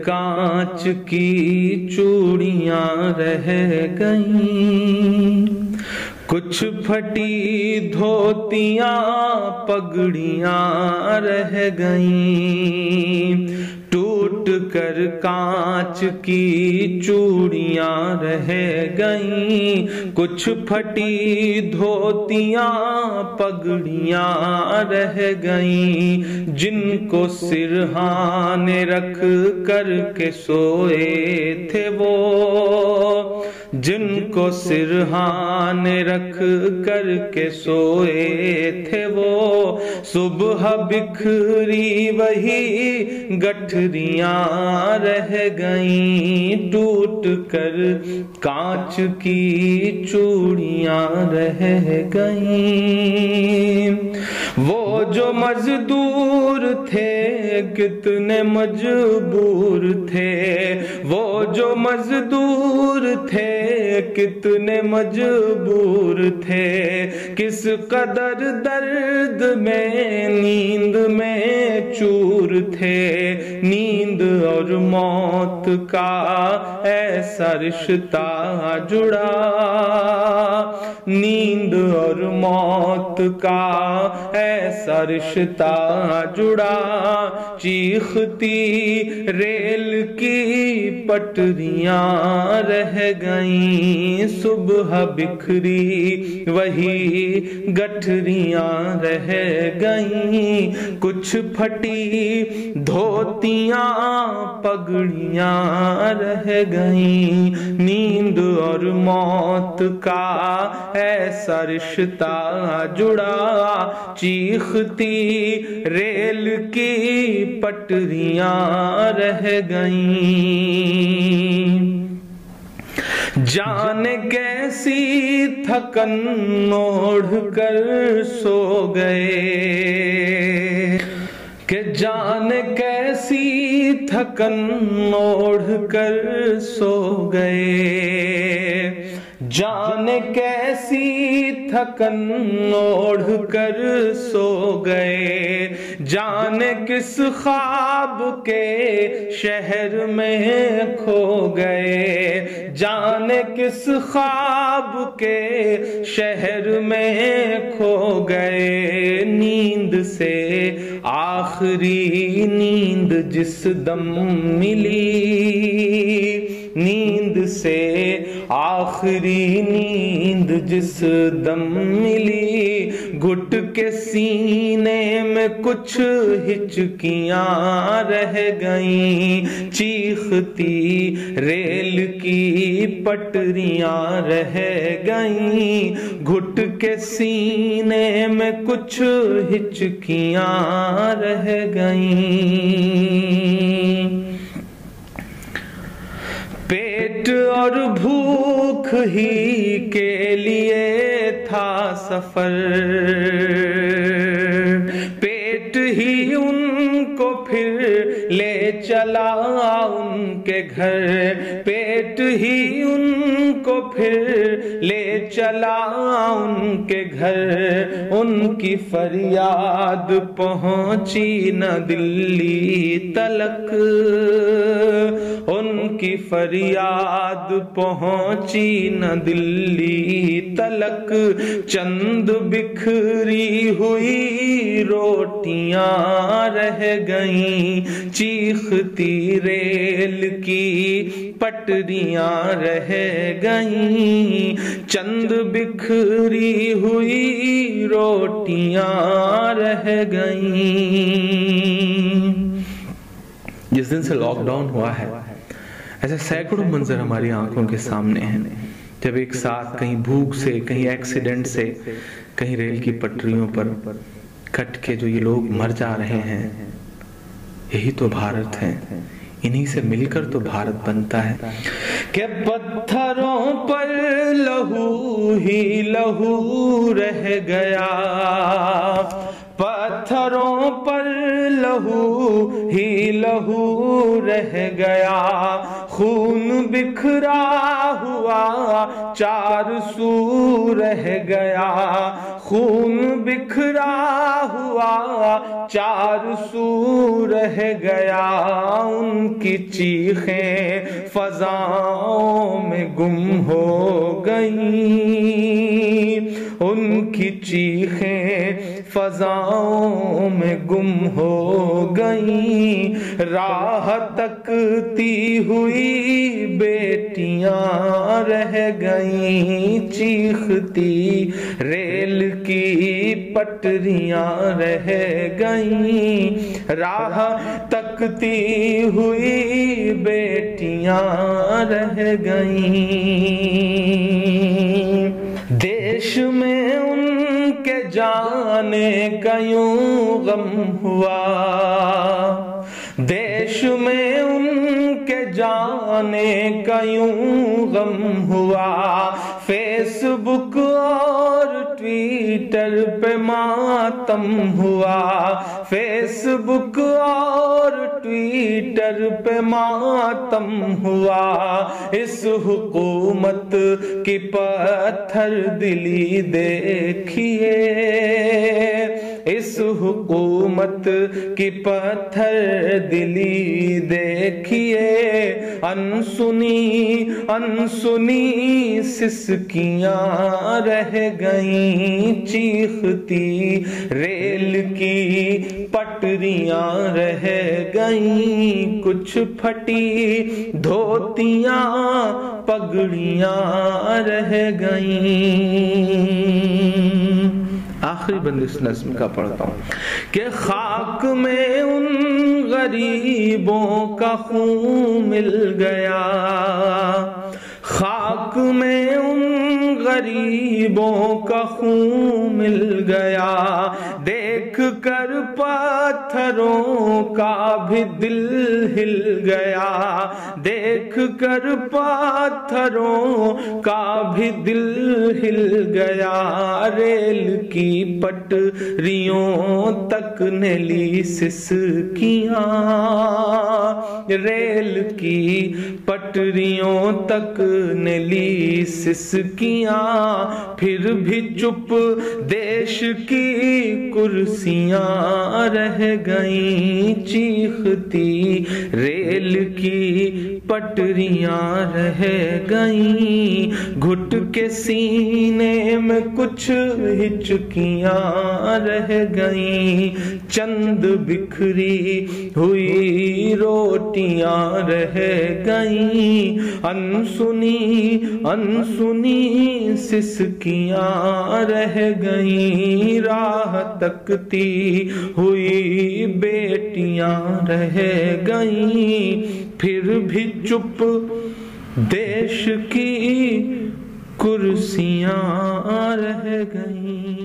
کانچ کی چوڑیاں رہ گئیں، کچھ پھٹی دھوتیاں پگڑیاں رہ گئیں، ٹوٹ کر کانچ کی چوڑیاں رہ گئیں، کچھ پھٹی دھوتیاں پگڑیاں رہ گئیں، جن کو سرہانے رکھ کر کے سوئے تھے وہ، جن کو سرہانے رکھ کر کے سوئے تھے وہ، صبح بکھری وہی گٹھریاں رہ گئیں، ٹوٹ کر کانچ کی چوڑیاں رہ گئیں۔ وہ جو مزدور تھے کتنے مجبور تھے، وہ جو مزدور تھے کتنے مجبور تھے، کس قدر درد میں نیند میں چور تھے، نیند اور موت کا ایسا رشتہ جڑا، نیند اور موت کا ایسا رشتہ جڑا، چیختی ریل کی پٹریاں رہ گئیں، صبح بکھری وہی گٹھریاں رہ گئیں، کچھ پھٹی دھوتیاں پگڑیاں رہ گئیں، نیند اور موت کا ایسا رشتہ جڑا، چیختی ریل کی پٹریاں رہ گئیں، جانے کیسی تھکن اوڑھ کر سو گئے، کہ جانے کیسی تھکن اوڑھ کر سو گئے، جانے کیسی تھکن اوڑھ کر سو گئے، جانے کس خواب کے شہر میں کھو گئے، جانے کس خواب کے شہر میں کھو گئے، نیند سے آخری نیند جس دم ملی، نیند سے آخری نیند جس دم ملی، گھٹ کے سینے میں کچھ ہچکیاں رہ گئیں، چیختی ریل کی پٹریاں رہ گئیں، گھٹ کے سینے میں کچھ ہچکیاں رہ گئیں، پیٹ اور بھوک ہی کے لیے تھا سفر، پیٹ ہی ان کو پھر لے چلا ان کے گھر، پیٹ ہی ان کو پھر لے چلا ان کے گھر، ان کی فریاد پہنچی نہ دلی تلک، ان کی فریاد پہنچی نہ دلی تلک، چند بکھری ہوئی روٹیاں رہ گئیں، چیختی ریل کی پٹریاں رہ گئیں، چند بکھری ہوئی روٹیاں رہ گئیں۔ جس دن سے لاک ڈاؤن ہوا ہے ایسے سینکڑوں منظر ہماری آنکھوں کے سامنے ہیں، جب ایک ساتھ کہیں بھوک سے، کہیں ایکسیڈنٹ سے، کہیں ریل کی پٹریوں پر کٹ کے جو یہ لوگ مر جا رہے ہیں، یہی تو بھارت ہے، انہی سے مل کر تو بھارت بنتا ہے، کہ پتھروں پر لہو ہی لہو رہ گیا، پتھروں پر لہو ہی لہو رہ گیا، خون بکھرا ہوا چار سو رہ گیا، خون بکھرا ہوا چار سو رہ گیا، ان کی چیخیں فضاؤں میں گم ہو گئیں، ان کی چیخیں فضاؤں میں گم ہو گئیں، راہ تکتی ہوئی بیٹیاں رہ گئیں، چیختی ریل کی پٹریاں رہ گئیں، راہ تکتی ہوئی بیٹیاں رہ گئیں، دیش میں ان کے جانے کا یوں غم ہوا، دیش میں ان کے جانے کا یوں غم ہوا، فیس بک اور ٹویٹر پہ ماتم ہوا، فیس بک اور ٹویٹر پہ ماتم ہوا، اس حکومت کی پتھر دلی دیکھیے، اس حکومت کی پتھر دلی دیکھیے، انسنی انسنی سسکیاں رہ گئیں، چیختی ریل کی پٹریاں رہ گئیں، کچھ پھٹی دھوتیاں پگڑیاں رہ گئیں۔ آخری بند اس نظم کا پڑھتا ہوں کہ خاک میں ان غریبوں کا خون مل گیا، خاک میں ان غریبوں کا خون مل گیا، دیکھ کر پتھروں کا بھی دل ہل گیا، دیکھ کر پتھروں کا بھی دل ہل گیا، ریل کی پٹریوں تک نے لی سسکیاں، ریل کی پٹریوں تک نے لی سسکیاں، پھر بھی چپ دیش کی کرسیاں رہ گئیں، چیختی ریل کی پٹریاں رہ گئیں، گھٹ کے سینے میں کچھ ہچکیاں رہ گئیں، چند بکھری ہوئی روٹیاں رہ گئیں، انسنی انسنی سسکیاں رہ گئیں، راہ تکتی ہوئی بیٹیاں رہ گئیں، پھر بھی چپ دیش کی کرسیاں رہ گئیں۔